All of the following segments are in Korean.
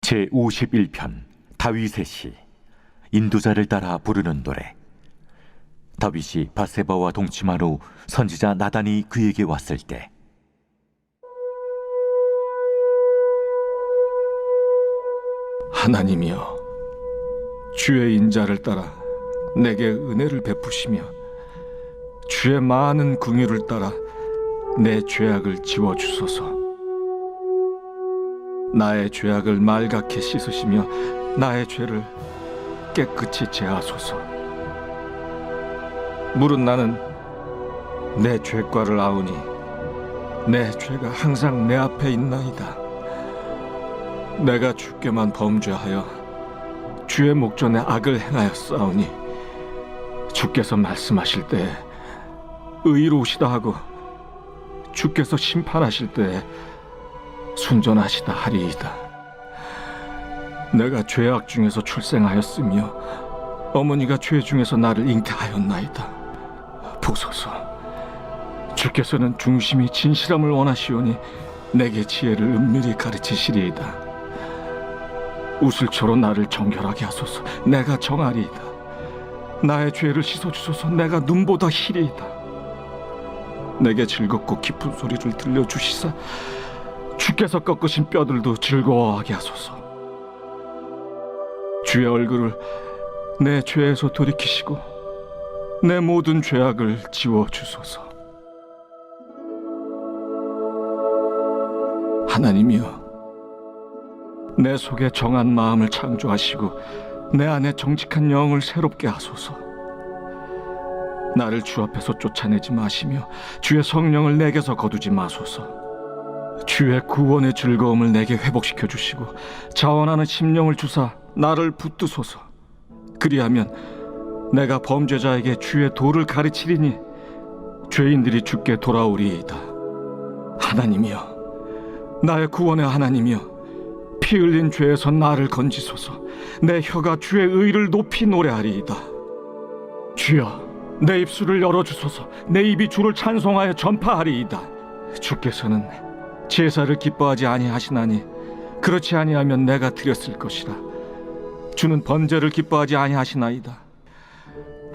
제51편 다윗의 시. 인도자를 따라 부르는 노래. 다윗이 밧세바와 동침한 후 선지자 나단이 그에게 왔을 때, 하나님이여, 주의 인자를 따라 내게 은혜를 베푸시며 주의 많은 긍휼을 따라 내 죄악을 지워주소서. 나의 죄악을 말갛게 씻으시며 나의 죄를 깨끗이 제하소서. 물은 나는 내 죄과를 아우니 내 죄가 항상 내 앞에 있나이다. 내가 주께만 범죄하여 주의 목전에 악을 행하였사오니 주께서 말씀하실 때에 의로우시다 하고 주께서 심판하실 때에 순전하시다 하리이다. 내가 죄악 중에서 출생하였으며 어머니가 죄 중에서 나를 잉태하였나이다. 보소서, 주께서는 중심이 진실함을 원하시오니 내게 지혜를 은밀히 가르치시리이다. 우슬초로 나를 정결하게 하소서. 내가 정하리이다. 나의 죄를 씻어주소서. 내가 눈보다 희리이다. 내게 즐겁고 깊은 소리를 들려주시사 주께서 꺾으신 뼈들도 즐거워하게 하소서. 주의 얼굴을 내 죄에서 돌이키시고 내 모든 죄악을 지워주소서. 하나님이여, 내 속에 정한 마음을 창조하시고 내 안에 정직한 영을 새롭게 하소서. 나를 주 앞에서 쫓아내지 마시며 주의 성령을 내게서 거두지 마소서. 주의 구원의 즐거움을 내게 회복시켜 주시고 자원하는 심령을 주사 나를 붙드소서. 그리하면 내가 범죄자에게 주의 도를 가르치리니 죄인들이 주께 돌아오리이다. 하나님이여, 나의 구원의 하나님이여, 피 흘린 죄에서 나를 건지소서. 내 혀가 주의 의를 높이 노래하리이다. 주여, 내 입술을 열어주소서. 내 입이 주를 찬송하여 전파하리이다. 주께서는 제사를 기뻐하지 아니하시나니 그렇지 아니하면 내가 드렸을 것이라. 주는 번제를 기뻐하지 아니하시나이다.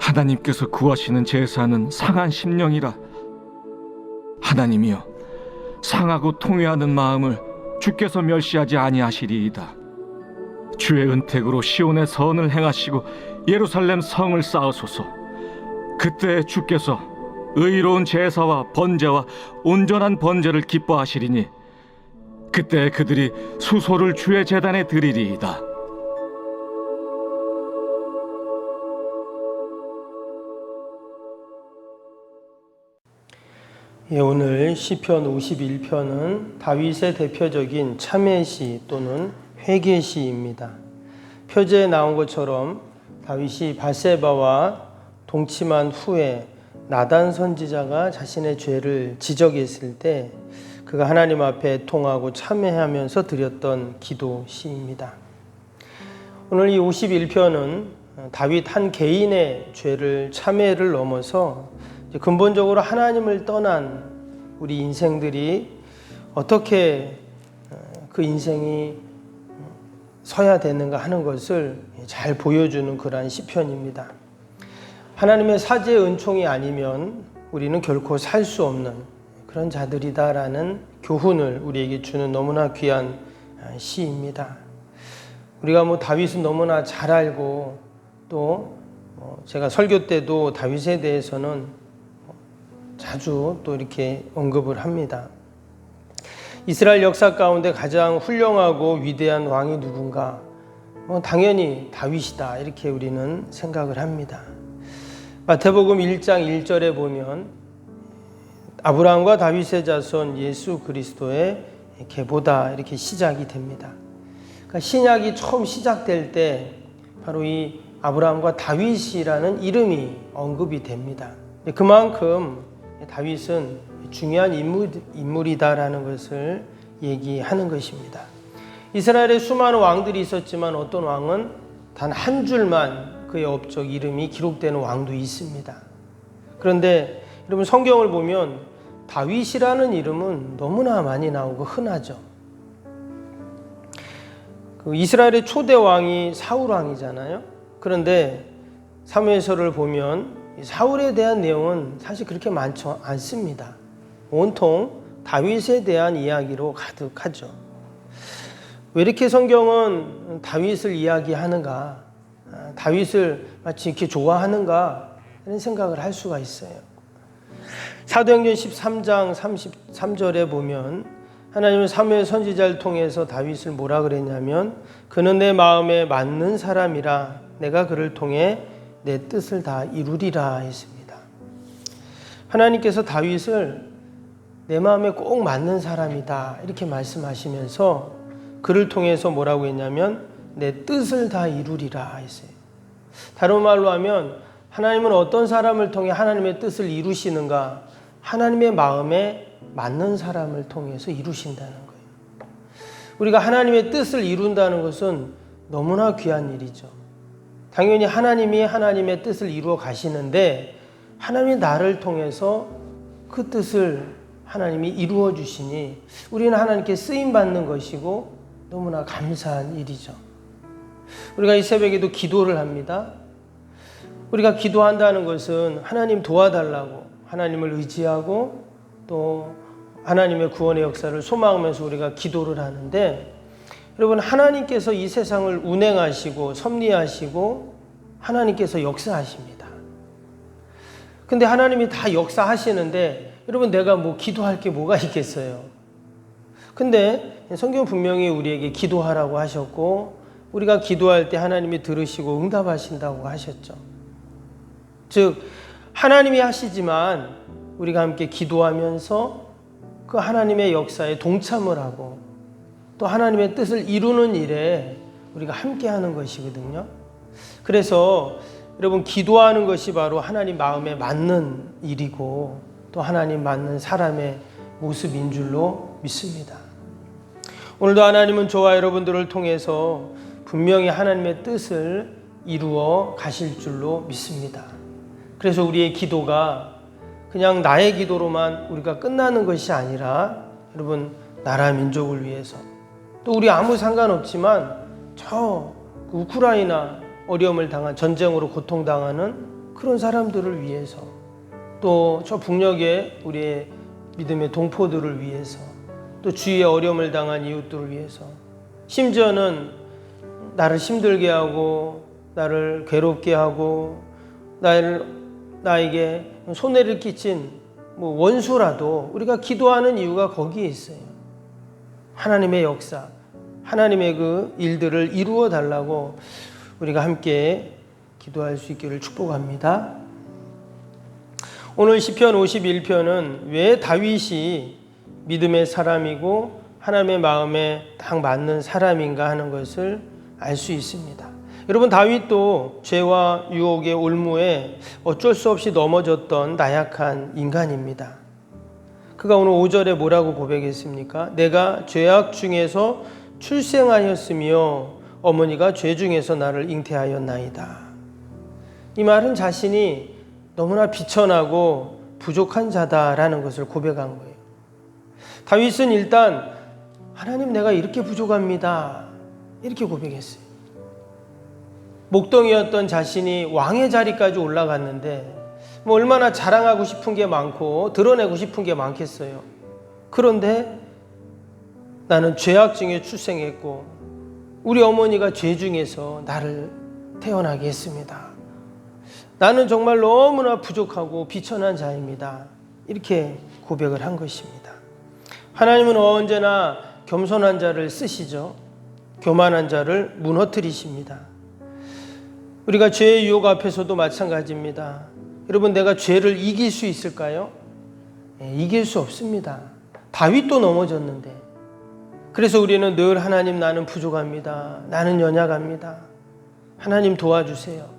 하나님께서 구하시는 제사는 상한 심령이라. 하나님이여, 상하고 통회하는 마음을 주께서 멸시하지 아니하시리이다. 주의 은택으로 시온의 선을 행하시고 예루살렘 성을 쌓으소서. 그때 주께서 의로운 제사와 번제와 온전한 번제를 기뻐하시리니 그때 그들이 수소를 주의 제단에 드리리이다. 오늘 시편 51편은 다윗의 대표적인 참회시 또는 회개시입니다. 표제에 나온 것처럼 다윗이 밧세바와 동침한 후에 나단 선지자가 자신의 죄를 지적했을 때 그가 하나님 앞에 애통하고 참회하면서 드렸던 기도시입니다. 오늘 이 51편은 다윗 한 개인의 죄를 참회를 넘어서 근본적으로 하나님을 떠난 우리 인생들이 어떻게 그 인생이 서야 되는가 하는 것을 잘 보여주는 그러한 시편입니다. 하나님의 사죄의 은총이 아니면 우리는 결코 살 수 없는 그런 자들이다라는 교훈을 우리에게 주는 너무나 귀한 시입니다. 우리가 다윗은 너무나 잘 알고 또 제가 설교 때도 다윗에 대해서는 자주 또 이렇게 언급을 합니다. 이스라엘 역사 가운데 가장 훌륭하고 위대한 왕이 누군가? 당연히 다윗이다, 이렇게 우리는 생각을 합니다. 마태복음 1장 1절에 보면 아브라함과 다윗의 자손 예수 그리스도의 계보다 이렇게 시작이 됩니다. 그러니까 신약이 처음 시작될 때 바로 이 아브라함과 다윗이라는 이름이 언급이 됩니다. 그만큼 다윗은 중요한 인물이다라는 것을 얘기하는 것입니다. 이스라엘에 수많은 왕들이 있었지만 어떤 왕은 단 한 줄만 그의 업적 이름이 기록되는 왕도 있습니다. 그런데 여러분, 성경을 보면 다윗이라는 이름은 너무나 많이 나오고 흔하죠. 그 이스라엘의 초대 왕이 사울 왕이잖아요. 그런데 사무엘서를 보면 사울에 대한 내용은 사실 그렇게 많지 않습니다. 온통 다윗에 대한 이야기로 가득하죠. 왜 이렇게 성경은 다윗을 이야기하는가, 다윗을 마치 이렇게 좋아하는가 이런 생각을 할 수가 있어요. 사도행전 13장 33절에 보면 하나님은 사무엘 선지자를 통해서 다윗을 뭐라 그랬냐면 그는 내 마음에 맞는 사람이라 내가 그를 통해 내 뜻을 다 이루리라 했습니다. 하나님께서 다윗을 내 마음에 꼭 맞는 사람이다 이렇게 말씀하시면서 그를 통해서 뭐라고 했냐면 내 뜻을 다 이루리라 했어요. 다른 말로 하면 하나님은 어떤 사람을 통해 하나님의 뜻을 이루시는가? 하나님의 마음에 맞는 사람을 통해서 이루신다는 거예요. 우리가 하나님의 뜻을 이룬다는 것은 너무나 귀한 일이죠. 당연히 하나님이 하나님의 뜻을 이루어 가시는데 하나님이 나를 통해서 그 뜻을 하나님이 이루어 주시니 우리는 하나님께 쓰임 받는 것이고 너무나 감사한 일이죠. 우리가 이 새벽에도 기도를 합니다. 우리가 기도한다는 것은 하나님 도와달라고 하나님을 의지하고 또 하나님의 구원의 역사를 소망하면서 우리가 기도를 하는데 여러분 하나님께서 이 세상을 운행하시고 섭리하시고 하나님께서 역사하십니다. 근데 하나님이 다 역사하시는데 여러분 내가 뭐 기도할 게 뭐가 있겠어요? 근데 성경 분명히 우리에게 기도하라고 하셨고 우리가 기도할 때 하나님이 들으시고 응답하신다고 하셨죠. 즉 하나님이 하시지만 우리가 함께 기도하면서 그 하나님의 역사에 동참을 하고 또 하나님의 뜻을 이루는 일에 우리가 함께 하는 것이거든요. 그래서 여러분 기도하는 것이 바로 하나님 마음에 맞는 일이고 또 하나님 맞는 사람의 모습인 줄로 믿습니다. 오늘도 하나님은 저와 여러분들을 통해서 분명히 하나님의 뜻을 이루어 가실 줄로 믿습니다. 그래서 우리의 기도가 그냥 나의 기도로만 우리가 끝나는 것이 아니라 여러분 나라 민족을 위해서 또 우리 아무 상관없지만 저 우크라이나 어려움을 당한 전쟁으로 고통당하는 그런 사람들을 위해서 또 저 북녘의 우리의 믿음의 동포들을 위해서 또 주위에 어려움을 당한 이웃들을 위해서 심지어는 나를 힘들게 하고 나를 괴롭게 하고 나에게 손해를 끼친 원수라도 우리가 기도하는 이유가 거기에 있어요. 하나님의 역사, 하나님의 그 일들을 이루어 달라고 우리가 함께 기도할 수 있기를 축복합니다. 오늘 시편 51편은 왜 다윗이 믿음의 사람이고 하나님의 마음에 딱 맞는 사람인가 하는 것을 알 수 있습니다. 여러분 다윗도 죄와 유혹의 올무에 어쩔 수 없이 넘어졌던 나약한 인간입니다. 그가 오늘 5절에 뭐라고 고백했습니까? 내가 죄악 중에서 출생하였으며 어머니가 죄 중에서 나를 잉태하였나이다. 이 말은 자신이 너무나 비천하고 부족한 자다라는 것을 고백한 거예요. 다윗은 일단 하나님 내가 이렇게 부족합니다. 이렇게 고백했어요. 목동이었던 자신이 왕의 자리까지 올라갔는데 얼마나 자랑하고 싶은 게 많고 드러내고 싶은 게 많겠어요. 그런데 나는 죄악 중에 출생했고 우리 어머니가 죄 중에서 나를 태어나게 했습니다. 나는 정말 너무나 부족하고 비천한 자입니다. 이렇게 고백을 한 것입니다. 하나님은 언제나 겸손한 자를 쓰시죠. 교만한 자를 무너뜨리십니다. 우리가 죄의 유혹 앞에서도 마찬가지입니다. 여러분 내가 죄를 이길 수 있을까요? 이길 수 없습니다. 다윗도 넘어졌는데 그래서 우리는 늘 하나님 나는 부족합니다. 나는 연약합니다. 하나님 도와주세요.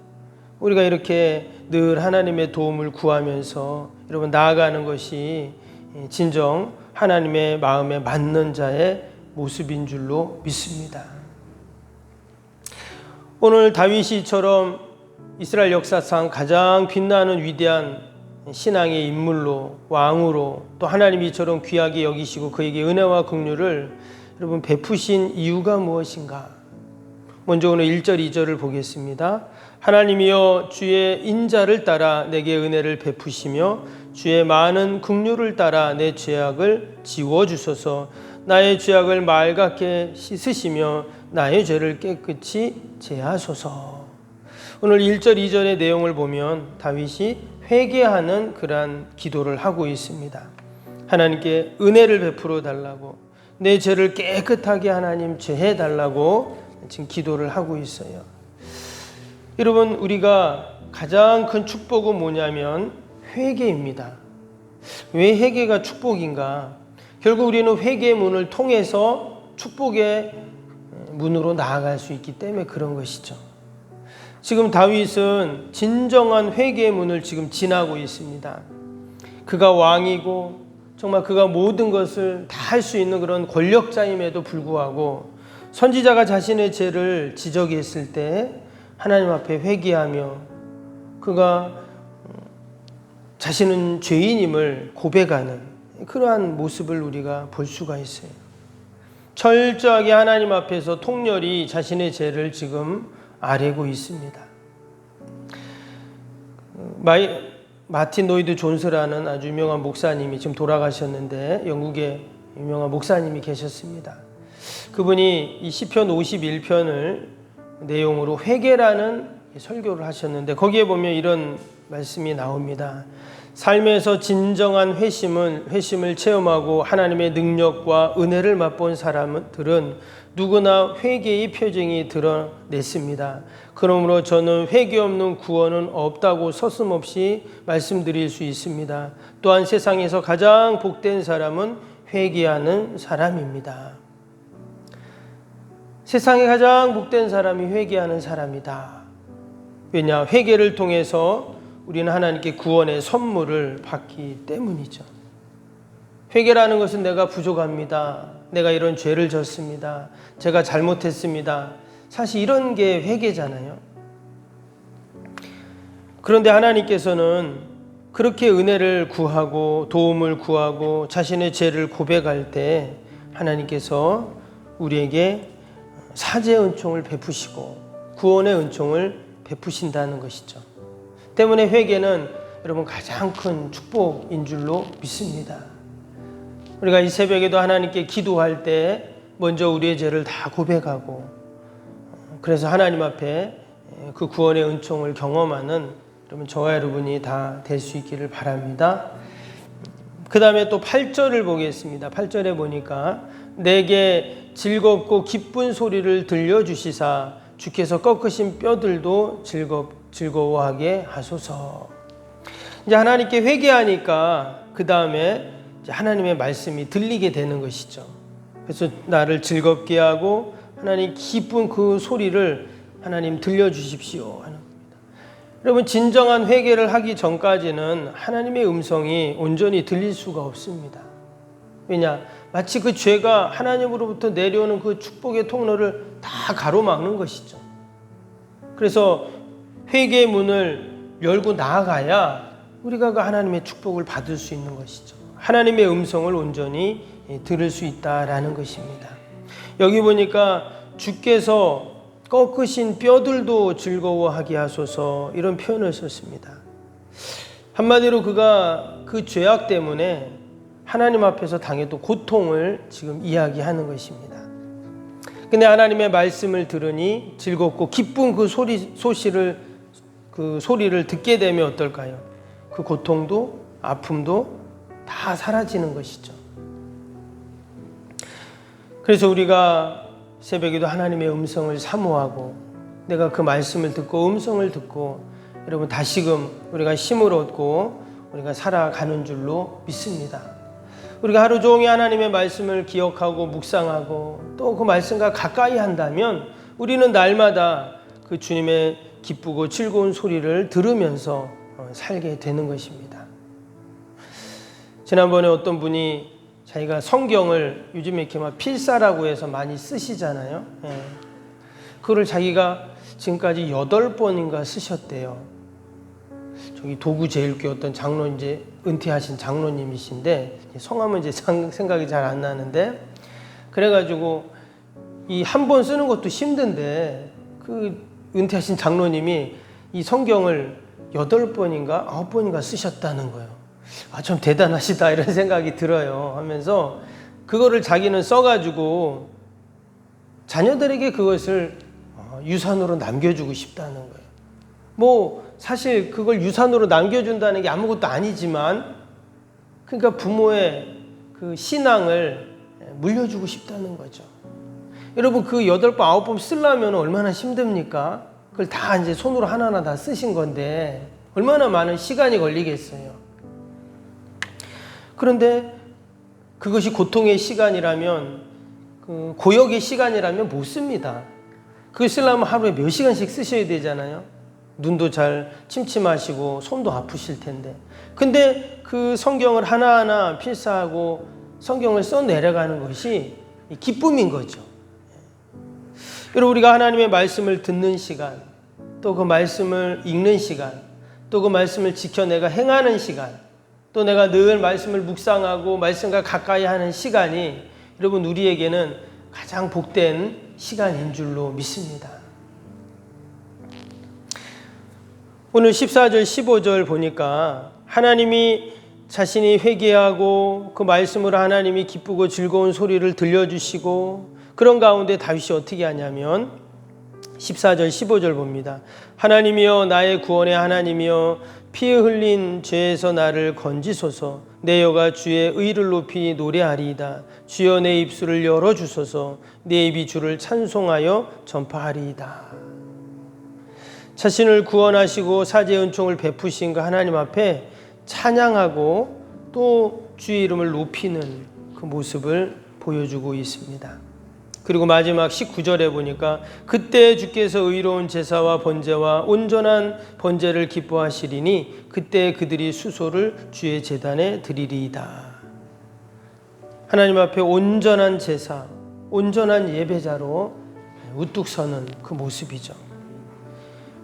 우리가 이렇게 늘 하나님의 도움을 구하면서 여러분 나아가는 것이 진정 하나님의 마음에 맞는 자의 모습인 줄로 믿습니다. 오늘 다윗이처럼 이스라엘 역사상 가장 빛나는 위대한 신앙의 인물로 왕으로 또 하나님이 이처럼 귀하게 여기시고 그에게 은혜와 긍휼을 여러분 베푸신 이유가 무엇인가? 먼저 오늘 1절, 2절을 보겠습니다. 하나님이여 주의 인자를 따라 내게 은혜를 베푸시며 주의 많은 긍휼을 따라 내 죄악을 지워주소서. 나의 죄악을 맑게 씻으시며 나의 죄를 깨끗이 제하소서. 오늘 1절, 2절의 내용을 보면 다윗이 회개하는 그러한 기도를 하고 있습니다. 하나님께 은혜를 베풀어 달라고, 내 죄를 깨끗하게 하나님 제해 달라고 지금 기도를 하고 있어요. 여러분, 우리가 가장 큰 축복은 뭐냐면 회개입니다. 왜 회개가 축복인가? 결국 우리는 회개의 문을 통해서 축복의 문으로 나아갈 수 있기 때문에 그런 것이죠. 지금 다윗은 진정한 회개의 문을 지금 지나고 있습니다. 그가 왕이고 정말 그가 모든 것을 다 할 수 있는 그런 권력자임에도 불구하고 선지자가 자신의 죄를 지적했을 때 하나님 앞에 회개하며 그가 자신은 죄인임을 고백하는 그러한 모습을 우리가 볼 수가 있어요. 철저하게 하나님 앞에서 통렬히 자신의 죄를 지금 아뢰고 있습니다. 마틴 노이드 존스라는 아주 유명한 목사님이 지금 돌아가셨는데 영국에 유명한 목사님이 계셨습니다. 그분이 이 시편 51편을 내용으로 회개라는 설교를 하셨는데 거기에 보면 이런 말씀이 나옵니다. 삶에서 진정한 회심을 체험하고 하나님의 능력과 은혜를 맛본 사람들은 누구나 회개의 표정이 드러냈습니다. 그러므로 저는 회개 없는 구원은 없다고 서슴없이 말씀드릴 수 있습니다. 또한 세상에서 가장 복된 사람은 회개하는 사람입니다. 세상에 가장 복된 사람이 회개하는 사람이다. 왜냐? 회개를 통해서 우리는 하나님께 구원의 선물을 받기 때문이죠. 회개라는 것은 내가 부족합니다. 내가 이런 죄를 졌습니다. 제가 잘못했습니다. 사실 이런 게 회개잖아요. 그런데 하나님께서는 그렇게 은혜를 구하고 도움을 구하고 자신의 죄를 고백할 때 하나님께서 우리에게 사죄의 은총을 베푸시고 구원의 은총을 베푸신다는 것이죠. 때문에 회개는 여러분 가장 큰 축복인 줄로 믿습니다. 우리가 이 새벽에도 하나님께 기도할 때 먼저 우리의 죄를 다 고백하고 그래서 하나님 앞에 그 구원의 은총을 경험하는 여러분 저와 여러분이 다 될 수 있기를 바랍니다. 그 다음에 또 8절을 보겠습니다. 8절에 보니까 내게 즐겁고 기쁜 소리를 들려주시사 주께서 꺾으신 뼈들도 즐거워하게 하소서. 이제 하나님께 회개하니까 그 다음에 하나님의 말씀이 들리게 되는 것이죠. 그래서 나를 즐겁게 하고 하나님 기쁜 그 소리를 하나님 들려주십시오 하는 겁니다. 여러분 진정한 회개를 하기 전까지는 하나님의 음성이 온전히 들릴 수가 없습니다. 왜냐? 마치 그 죄가 하나님으로부터 내려오는 그 축복의 통로를 다 가로막는 것이죠. 그래서 회개의 문을 열고 나아가야 우리가 그 하나님의 축복을 받을 수 있는 것이죠. 하나님의 음성을 온전히 들을 수 있다라는 것입니다. 여기 보니까 주께서 꺾으신 뼈들도 즐거워하게 하소서 이런 표현을 썼습니다. 한마디로 그가 그 죄악 때문에 하나님 앞에서 당했던 고통을 지금 이야기하는 것입니다. 근데 하나님의 말씀을 들으니 즐겁고 기쁜 그 소리를 듣게 되면 어떨까요? 그 고통도 아픔도 다 사라지는 것이죠. 그래서 우리가 새벽에도 하나님의 음성을 사모하고 내가 그 말씀을 듣고 음성을 듣고 여러분 다시금 우리가 힘을 얻고 우리가 살아가는 줄로 믿습니다. 우리가 하루 종일 하나님의 말씀을 기억하고 묵상하고 또 그 말씀과 가까이 한다면 우리는 날마다 그 주님의 기쁘고 즐거운 소리를 들으면서 살게 되는 것입니다. 지난번에 어떤 분이 자기가 성경을 요즘에 이렇게 막 필사라고 해서 많이 쓰시잖아요. 그거를 자기가 지금까지 8번인가 쓰셨대요. 저기 도구제일교회 어떤 장로 이제 은퇴하신 장로님이신데 성함은 이제 생각이 잘 안 나는데 그래가지고 이 한 번 쓰는 것도 힘든데 그 은퇴하신 장로님이 이 성경을 8번인가 9번인가 쓰셨다는 거예요. 아, 좀 대단하시다 이런 생각이 들어요. 하면서 그거를 자기는 써가지고 자녀들에게 그것을 유산으로 남겨주고 싶다는 거예요. 뭐 사실 그걸 유산으로 남겨준다는 게 아무것도 아니지만, 그러니까 부모의 그 신앙을 물려주고 싶다는 거죠. 여러분, 그 8번 9번 쓰려면 얼마나 힘듭니까? 그걸 다 이제 손으로 하나하나 다 쓰신 건데 얼마나 많은 시간이 걸리겠어요. 그런데 그것이 고통의 시간이라면, 그 고역의 시간이라면 못 씁니다. 그걸 쓰려면 하루에 몇 시간씩 쓰셔야 되잖아요. 눈도 잘 침침하시고 손도 아프실 텐데. 근데 그 성경을 하나하나 필사하고 성경을 써 내려가는 것이 기쁨인 거죠. 여러분, 우리가 하나님의 말씀을 듣는 시간, 또 그 말씀을 읽는 시간, 또 그 말씀을 지켜 내가 행하는 시간, 또 내가 늘 말씀을 묵상하고 말씀과 가까이 하는 시간이 여러분 우리에게는 가장 복된 시간인 줄로 믿습니다. 오늘 14절 15절 보니까 하나님이 자신이 회개하고 그 말씀으로 하나님이 기쁘고 즐거운 소리를 들려주시고, 그런 가운데 다윗이 어떻게 하냐면 14절 15절 봅니다. 하나님이여 나의 구원의 하나님이여 피 흘린 죄에서 나를 건지소서. 내 여가 주의 의를 높이 노래하리이다. 주여 내 입술을 열어주소서. 내 입이 주를 찬송하여 전파하리이다. 자신을 구원하시고 사죄의 은총을 베푸신 그 하나님 앞에 찬양하고 또 주의 이름을 높이는 그 모습을 보여주고 있습니다. 그리고 마지막 19절에 보니까 그때 주께서 의로운 제사와 번제와 온전한 번제를 기뻐하시리니 그때 그들이 수소를 주의 제단에 드리리이다. 하나님 앞에 온전한 제사, 온전한 예배자로 우뚝 서는 그 모습이죠.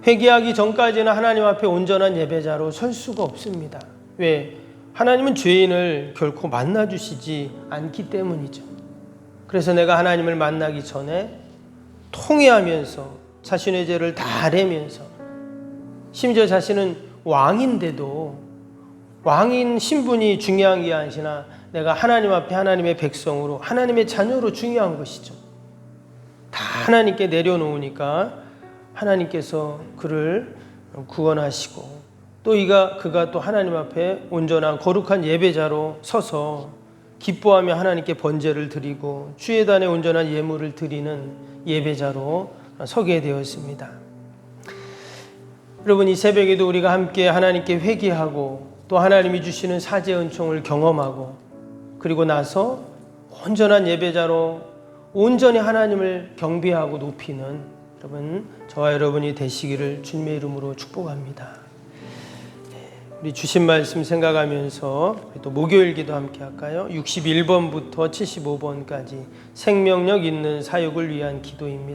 회개하기 전까지는 하나님 앞에 온전한 예배자로 설 수가 없습니다. 왜? 하나님은 죄인을 결코 만나주시지 않기 때문이죠. 그래서 내가 하나님을 만나기 전에 통회하면서 자신의 죄를 다 아뢰면서, 심지어 자신은 왕인데도 왕인 신분이 중요한 게 아니라 내가 하나님 앞에 하나님의 백성으로 하나님의 자녀로 중요한 것이죠. 다 하나님께 내려놓으니까 하나님께서 그를 구원하시고, 또 그가 또 하나님 앞에 온전한 거룩한 예배자로 서서 기뻐하며 하나님께 번제를 드리고 주의 단에 온전한 예물을 드리는 예배자로 서게 되었습니다. 여러분, 이 새벽에도 우리가 함께 하나님께 회개하고 또 하나님이 주시는 사죄 은총을 경험하고, 그리고 나서 온전한 예배자로 온전히 하나님을 경배하고 높이는 여러분, 저와 여러분이 되시기를 주님의 이름으로 축복합니다. 우리 주신 말씀 생각하면서 또 목요일 기도 함께 할까요? 61번부터 75번까지 생명력 있는 사역을 위한 기도입니다.